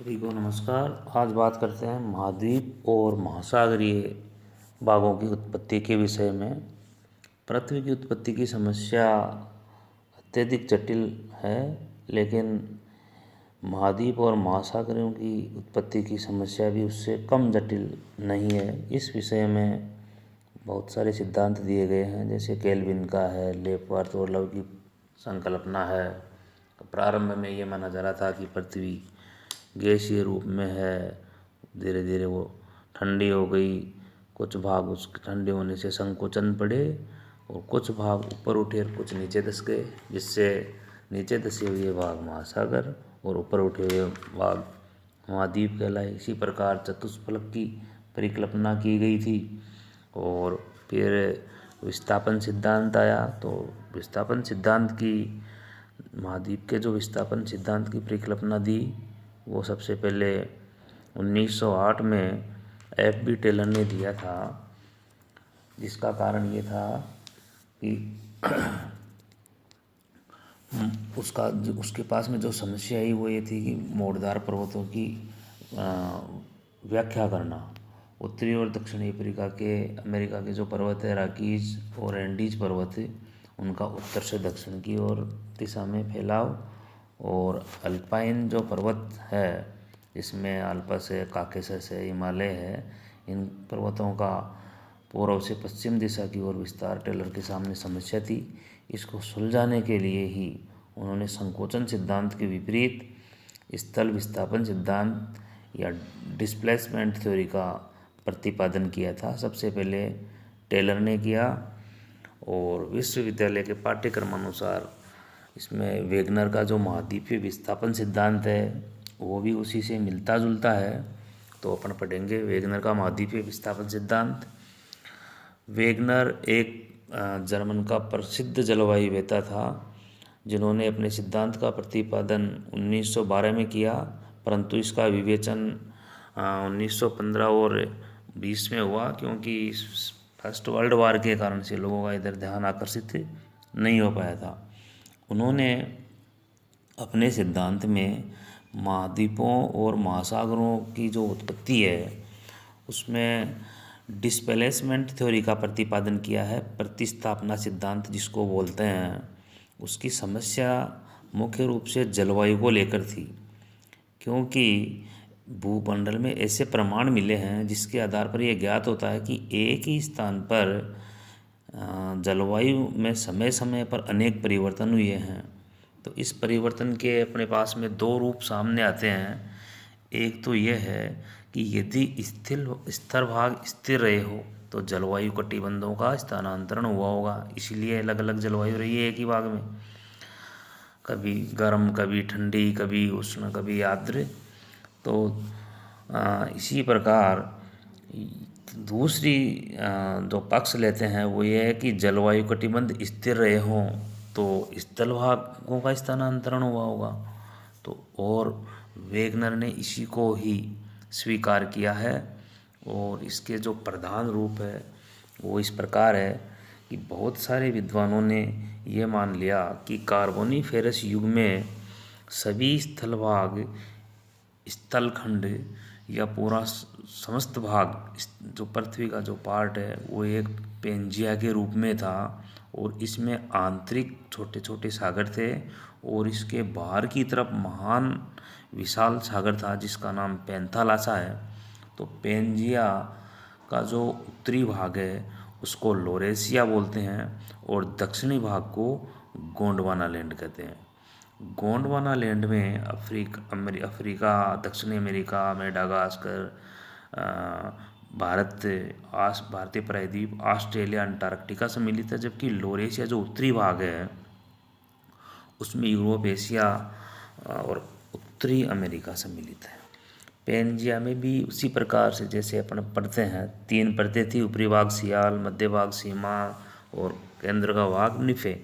सभी को नमस्कार। आज बात करते हैं महाद्वीप और महासागरीय भागों की उत्पत्ति के विषय में। पृथ्वी की उत्पत्ति की समस्या अत्यधिक जटिल है, लेकिन महाद्वीप और महासागरों की उत्पत्ति की समस्या भी उससे कम जटिल नहीं है। इस विषय में बहुत सारे सिद्धांत दिए गए हैं, जैसे केल्विन का है, लेपवर्थ और लव की संकल्पना है। प्रारंभ में ये माना जा रहा था कि पृथ्वी गैसीय रूप में है, धीरे धीरे वो ठंडी हो गई, कुछ भाग उसके ठंडे होने से संकोचन पड़े और कुछ भाग ऊपर उठे और कुछ नीचे धंस गए, जिससे नीचे धंसे हुए भाग महासागर और ऊपर उठे हुए भाग महाद्वीप कहलाए। इसी प्रकार चतुष्फलक की परिकल्पना की गई थी और फिर विस्थापन सिद्धांत आया। तो विस्थापन सिद्धांत की महाद्वीप के जो विस्थापन सिद्धांत की परिकल्पना दी, वो सबसे पहले 1908 में F.B. टेलर ने दिया था, जिसका कारण ये था कि उसके पास में जो समस्या आई वो ये थी कि मोड़दार पर्वतों की व्याख्या करना। उत्तरी और दक्षिणी अमेरिका के जो पर्वत है, रॉकीज और एंडीज पर्वत, उनका उत्तर से दक्षिण की ओर दिशा में फैलाव, और अल्पाइन जो पर्वत है, जिसमें आल्पस है, काकेशस है, हिमालय है, इन पर्वतों का पूर्व से पश्चिम दिशा की ओर विस्तार टेलर के सामने समस्या थी। इसको सुलझाने के लिए ही उन्होंने संकोचन सिद्धांत के विपरीत स्थल विस्थापन सिद्धांत या डिस्प्लेसमेंट थ्योरी का प्रतिपादन किया था। सबसे पहले टेलर ने किया और विश्वविद्यालय के पाठ्यक्रम अनुसार इसमें वेगनर का जो महाद्वीपीय विस्थापन सिद्धांत है वो भी उसी से मिलता जुलता है। तो अपन पढ़ेंगे वेगनर का महाद्वीपीय विस्थापन सिद्धांत। वेगनर एक जर्मन का प्रसिद्ध जलवायुवेत्ता था, जिन्होंने अपने सिद्धांत का प्रतिपादन 1912 में किया, परंतु इसका विवेचन 1915 और 20 में हुआ, क्योंकि फर्स्ट वर्ल्ड वार के कारण से लोगों का इधर ध्यान आकर्षित नहीं हो पाया था। उन्होंने अपने सिद्धांत में महाद्वीपों और महासागरों की जो उत्पत्ति है उसमें डिस्प्लेसमेंट थ्योरी का प्रतिपादन किया है। प्रतिस्थापना सिद्धांत जिसको बोलते हैं, उसकी समस्या मुख्य रूप से जलवायु को लेकर थी, क्योंकि भूमंडल में ऐसे प्रमाण मिले हैं जिसके आधार पर यह ज्ञात होता है कि एक ही स्थान पर जलवायु में समय समय पर अनेक परिवर्तन हुए हैं। तो इस परिवर्तन के अपने पास में दो रूप सामने आते हैं। एक तो यह है कि यदि स्थिर भाग स्थिर रहे हो तो जलवायु कटिबंधों का स्थानांतरण हुआ होगा, इसलिए अलग अलग जलवायु रही है एक ही भाग में, कभी गर्म, कभी ठंडी, कभी उष्ण, कभी आर्द्र। तो इसी प्रकार दूसरी जो पक्ष लेते हैं वो ये है कि जलवायु कटिबंध स्थिर रहे हों तो स्थल भागों का स्थानांतरण हुआ होगा। तो और वेगनर ने इसी को ही स्वीकार किया है, और इसके जो प्रधान रूप है वो इस प्रकार है कि बहुत सारे विद्वानों ने ये मान लिया कि कार्बोनिफेरस युग में सभी स्थल भाग, स्थलखंड या पूरा समस्त भाग, जो पृथ्वी का जो पार्ट है वो एक पेंजिया के रूप में था, और इसमें आंतरिक छोटे छोटे सागर थे और इसके बाहर की तरफ महान विशाल सागर था जिसका नाम पैंथालासा है। तो पेंजिया का जो उत्तरी भाग है उसको लोरेशिया बोलते हैं और दक्षिणी भाग को गोंडवाना लैंड कहते हैं। गोंडवाना लैंड में अफ्रीका, दक्षिणी अमेरिका, मेडागास्कर, भारतीय प्रायद्वीप, ऑस्ट्रेलिया, अंटार्कटिका सम्मिलित है, जबकि लोरेशिया जो उत्तरी भाग है उसमें यूरोप, एशिया और उत्तरी अमेरिका सम्मिलित है। पेंजिया में भी उसी प्रकार से जैसे अपन पढ़ते हैं, 3 परतें थी, ऊपरी भाग सियाल, मध्य भाग सीमा और केंद्र का भाग निफे।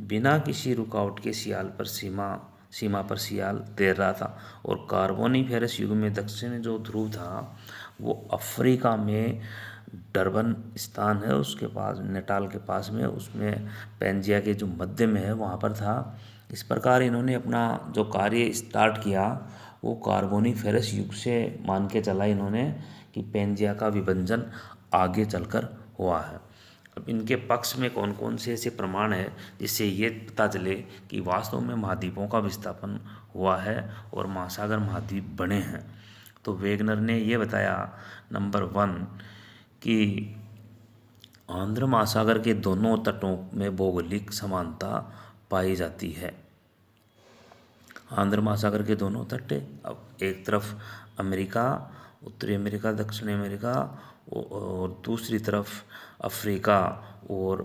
बिना किसी रुकावट के सीमा पर सियाल तैर रहा था, और कार्बोनिफेरस युग में दक्षिण जो ध्रुव था वो अफ्रीका में डरबन स्थान है उसके पास, नेटाल के पास में, उसमें पेंजिया के जो मध्य में है वहाँ पर था। इस प्रकार इन्होंने अपना जो कार्य स्टार्ट किया वो कार्बोनीफेरस युग से मान के चला इन्होंने कि पेंजिया का विभंजन आगे चलकर हुआ है। अब इनके पक्ष में कौन कौन से ऐसे प्रमाण है जिससे ये पता चले कि वास्तव में महाद्वीपों का विस्थापन हुआ है और महासागर महाद्वीप बने हैं। तो वेगनर ने ये बताया नंबर 1 कि आंध्र महासागर के दोनों तटों में भौगोलिक समानता पाई जाती है। आंध्र महासागर के दोनों तट, अब एक तरफ अमेरिका, उत्तरी अमेरिका, दक्षिणी अमेरिका और दूसरी तरफ अफ्रीका और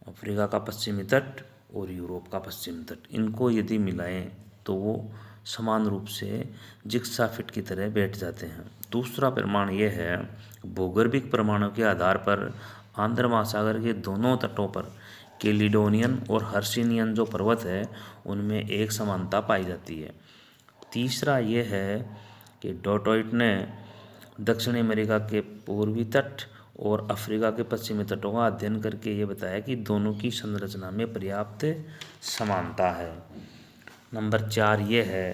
अफ्रीका का पश्चिमी तट और यूरोप का पश्चिमी तट, इनको यदि मिलाएं तो वो समान रूप से जिग्सा फिट की तरह बैठ जाते हैं। दूसरा प्रमाण यह है, भूगर्भिक प्रमाणों के आधार पर आंध्र महासागर के दोनों तटों पर कैलिडोनियन और हर्सिनियन जो पर्वत है उनमें एक समानता पाई जाती है। तीसरा ये है कि डॉटोइट ने दक्षिणी अमेरिका के पूर्वी तट और अफ्रीका के पश्चिमी तटों का अध्ययन करके ये बताया कि दोनों की संरचना में पर्याप्त समानता है। नंबर 4 ये है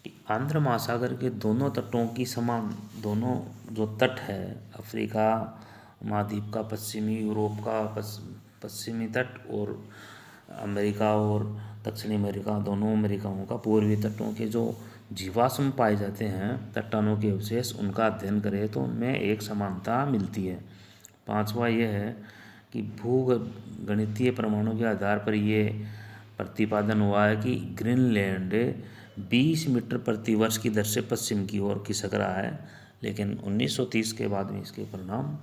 कि आंध्र महासागर के दोनों तटों की समान, दोनों जो तट है अफ्रीका महाद्वीप का पश्चिमी, यूरोप का पश्चिमी तट और अमेरिका और दक्षिणी अमेरिका, दोनों अमेरिकाओं का पूर्वी तटों के जो जीवाश्म पाए जाते हैं, चट्टानों के अवशेष, उनका अध्ययन करें तो उनमें एक समानता मिलती है। 5वां यह है कि भूगणितीय प्रमाणों के आधार पर ये प्रतिपादन हुआ है कि ग्रीनलैंड 20 मीटर प्रति वर्ष की दर से पश्चिम की ओर खिसक रहा है, लेकिन 1930 के बाद में इसके परिणाम,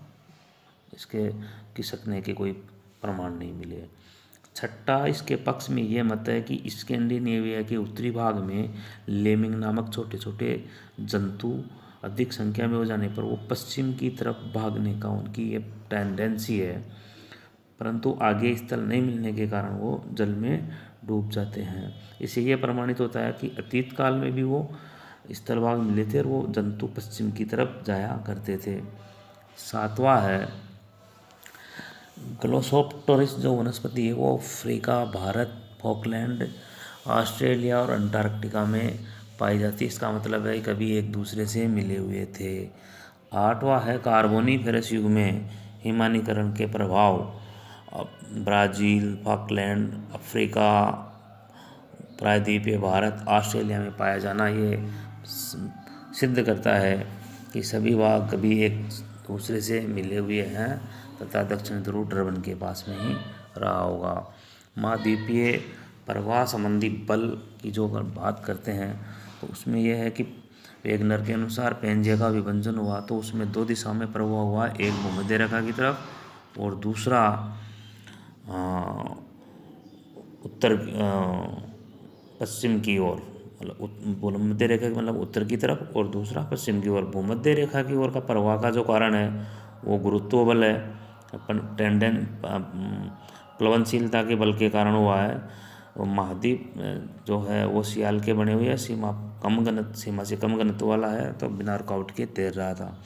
इसके खिसकने के कोई प्रमाण नहीं मिले। 6, इसके पक्ष में यह मत है कि स्कैंडिनेविया के उत्तरी भाग में लेमिंग नामक छोटे छोटे जंतु अधिक संख्या में हो जाने पर वो पश्चिम की तरफ भागने का उनकी ये टेंडेंसी है, परंतु आगे स्थल नहीं मिलने के कारण वो जल में डूब जाते हैं। इससे यह प्रमाणित होता है कि अतीत काल में भी वो स्थल भाग मिले थे और वो जंतु पश्चिम की तरफ जाया करते थे। 7वां है ग्लोसोप्टेरिस जो वनस्पति है वो अफ्रीका, भारत, फॉकलैंड, ऑस्ट्रेलिया और अंटार्कटिका में पाई जाती है। इसका मतलब है कभी एक दूसरे से मिले हुए थे। 8वां है कार्बोनीफेरस युग में हिमानीकरण के प्रभाव ब्राज़ील, फॉकलैंड, अफ्रीका, प्रायद्वीपीय भारत, ऑस्ट्रेलिया में पाया जाना ये सिद्ध करता है कि सभी भाग कभी एक दूसरे से मिले हुए हैं तथा दक्षिण ध्रुव टर्बन के पास में ही रहा होगा। महाद्वीपीय प्रवाह संबंधी बल की जो अगर बात करते हैं तो उसमें यह है कि वेगनर के अनुसार पेंजिया का विभंजन हुआ तो उसमें 2 दिशाओं में प्रवाह हुआ, एक भूमध्य रेखा की तरफ और दूसरा उत्तर पश्चिम की ओर, मतलब भूमध्य रेखा मतलब उत्तर की तरफ और दूसरा पश्चिम की ओर। भूमध्य रेखा की ओर का प्रवाह का जो कारण है वो गुरुत्व बल है, प्लवनशीलता के बल के कारण हुआ है। और महाद्वीप जो है वो सियाल के बने हुए हैं, सीमा से कम घनत्व वाला है तो बिना रुकावट के तैर रहा था।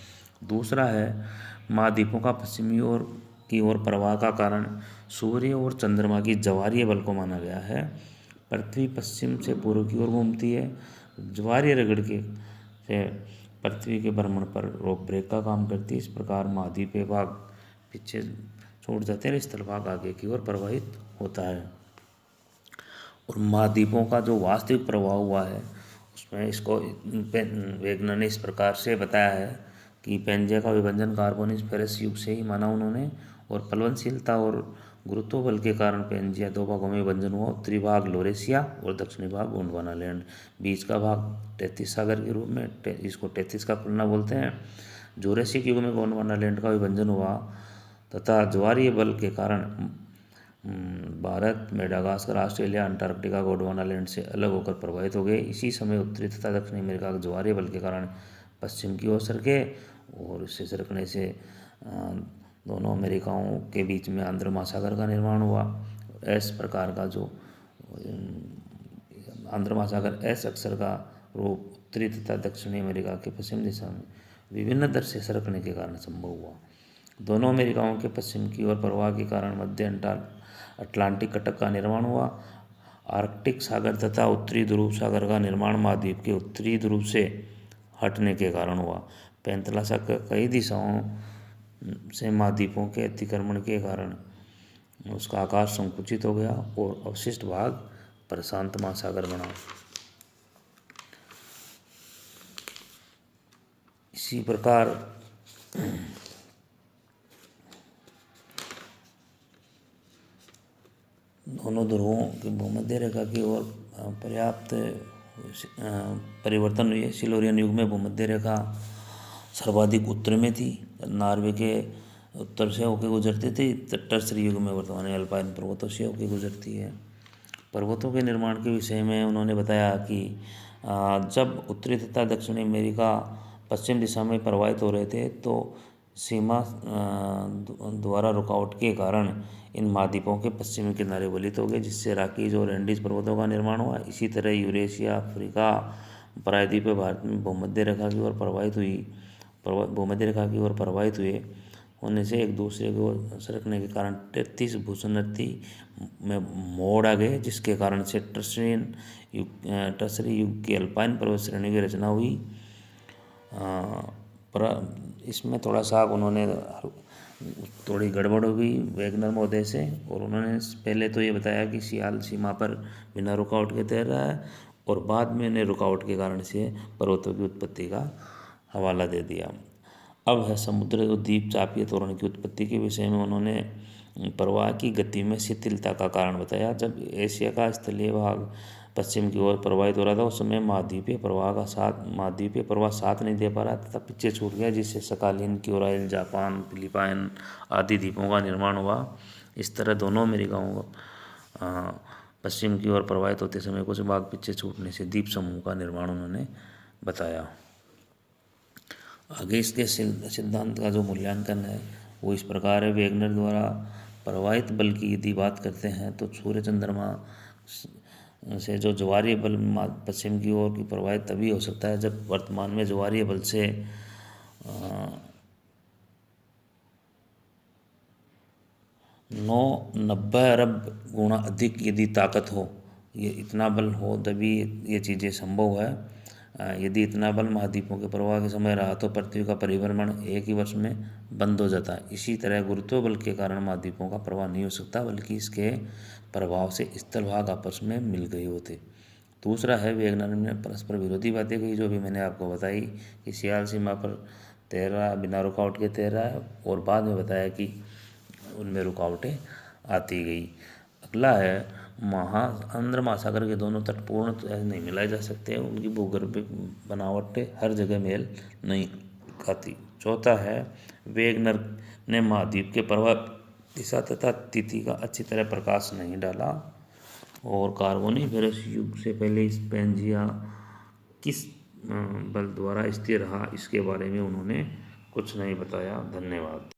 दूसरा है महाद्वीपों का पश्चिमी ओर की ओर प्रवाह का कारण सूर्य और चंद्रमा की ज्वारीय बल को माना गया है। पृथ्वी पश्चिम से पूर्व की ओर घूमती है, ज्वारीय रगड़ के से पृथ्वी के भ्रमण पर रोक ब्रेक का काम करती है। इस प्रकार महाद्वीपीय भाग पीछे छूट जाते हैं, स्थल भाग आगे की ओर प्रवाहित होता है। और महाद्वीपों का जो वास्तविक प्रभाव हुआ है उसमें इसको वेगनर ने इस प्रकार से बताया है कि पेंजिया का विभंजन कार्बोनीफेरस युग से ही माना उन्होंने, और प्लवनशीलता और गुरुत्व बल के कारण पेंजिया 2 भागों में विभंजन हुआ, उत्तरी भाग लोरेशिया और दक्षिणी भाग गोंडवानालैंड। बीच का भाग 33 सागर के रूप में, इसको 33 का खुलना बोलते हैं। जूरासिक युग में गोंडवानालैंड का विभंजन हुआ तथा ज्वारीय बल के कारण Bharat, Madagascar, Australia, Antarctica Gondwanaland से अलग होकर प्रभावित हो गए। इसी समय उत्तरी तथा दक्षिणी अमेरिका के ज्वारीय बल के कारण पश्चिम की ओर सरके और इससे सरकने से दोनों अमेरिकाओं के बीच में आंध्र महासागर का निर्माण हुआ। इस प्रकार का जो आंध्र महासागर एस अक्षर का रूप उत्तरी तथा दक्षिणी अमेरिका के पश्चिम दिशा में विभिन्न दर से सरकने के कारण संभव हुआ। दोनों अमेरिकाओं के पश्चिम की ओर प्रवाह के कारण मध्य अटलांटिक कटक का निर्माण हुआ। आर्कटिक सागर तथा उत्तरी ध्रुव सागर का निर्माण महाद्वीप के उत्तरी ध्रुव से हटने के कारण हुआ। पैंतला कई दिशाओं से महाद्वीपों के अतिक्रमण के कारण उसका आकार संकुचित हो गया और अवशिष्ट भाग प्रशांत महासागर बना। इसी प्रकार दोनों ध्रुवों की भूमध्य रेखा की ओर पर्याप्त परिवर्तन हुए। सिल्वरियन युग में भूमध्य रेखा सर्वाधिक उत्तर में थी, नॉर्वे के उत्तर से होकर गुजरती थी। टर्सरी युग में वर्तमान अल्पाइन पर्वतों से होकर गुजरती है। पर्वतों के निर्माण के विषय में उन्होंने बताया कि जब उत्तरी तथा दक्षिणी अमेरिका पश्चिम दिशा में प्रवाहित हो रहे थे तो सीमा द्वारा रुकावट के कारण इन महाद्वीपों के पश्चिमी किनारे वलित हो गए, जिससे रॉकीज और एंडीज पर्वतों का निर्माण हुआ। इसी तरह यूरेशिया, अफ्रीका प्रायद्वीप भारत में भूमध्य रेखा की ओर प्रवाहित हुए होने से एक दूसरे को सरकने के कारण 33 भूसुन्नति में मोड़ आ गए, जिसके कारण से टर्सरी युग की अल्पाइन पर्वत श्रेणी की रचना हुई। पर इसमें थोड़ा सा उन्होंने थोड़ी गड़बड़ हो गई वैगनर महोदय से, और उन्होंने पहले तो ये बताया कि सियाल सीमा पर बिना रुकावट के तैर रहा है, और बाद में उन्हें रुकावट के कारण से पर्वतों की उत्पत्ति का हवाला दे दिया। अब है समुद्र और द्वीप चापीय त्वरण की उत्पत्ति के विषय में उन्होंने प्रवाह की गति में शिथिलता का कारण बताया। जब एशिया का स्थलीय भाग पश्चिम की ओर प्रवाहित हो रहा था उस समय महाद्वीपीय प्रवाह साथ नहीं दे पा रहा तथा पीछे छूट गया, जिससे सकालीन क्यूराइल, जापान, फिलिपाइन आदि द्वीपों का निर्माण हुआ। इस तरह दोनों अमेरिकाओं पश्चिम की ओर प्रवाहित होते समय कुछ भाग पीछे छूटने से द्वीप समूह का निर्माण उन्होंने बताया। आगे इसके सिद्धांत का जो मूल्यांकन है वो इस प्रकार है। वेगनर द्वारा प्रवाहित बल की यदि बात करते हैं तो सूर्य चंद्रमा से जो ज्वारीय बल पश्चिम की ओर की प्रवाहित तभी हो सकता है जब वर्तमान में ज्वारीय बल से 90 अरब गुना अधिक यदि ताकत हो, ये इतना बल हो तभी ये चीज़ें संभव है। यदि इतना बल महाद्वीपों के प्रवाह के समय रहा तो पृथ्वी का परिभ्रमण एक ही वर्ष में बंद हो जाता है। इसी तरह गुरुत्व बल के कारण महाद्वीपों का प्रवाह नहीं हो सकता, बल्कि इसके प्रभाव से स्थल भाग आपस में मिल गए होते। दूसरा है वेगनर ने परस्पर विरोधी बातें कही, जो भी मैंने आपको बताई कि सियाल सीमा पर तैर रहा बिना रुकावट के तैर रहा है, और बाद में बताया कि उनमें रुकावटें आती गई। अगला है आंध्र महासागर के दोनों तट पूर्ण नहीं मिलाए जा सकते, उनकी भूगर्भिक बनावटें हर जगह मेल नहीं खाती। चौथा है वेगनर ने महाद्वीप के प्रवाह दिशा तथा तिथि का अच्छी तरह प्रकाश नहीं डाला, और कार्बोनिफेरस युग से पहले स्पेंजिया किस बल द्वारा स्थिर रहा इसके बारे में उन्होंने कुछ नहीं बताया। धन्यवाद।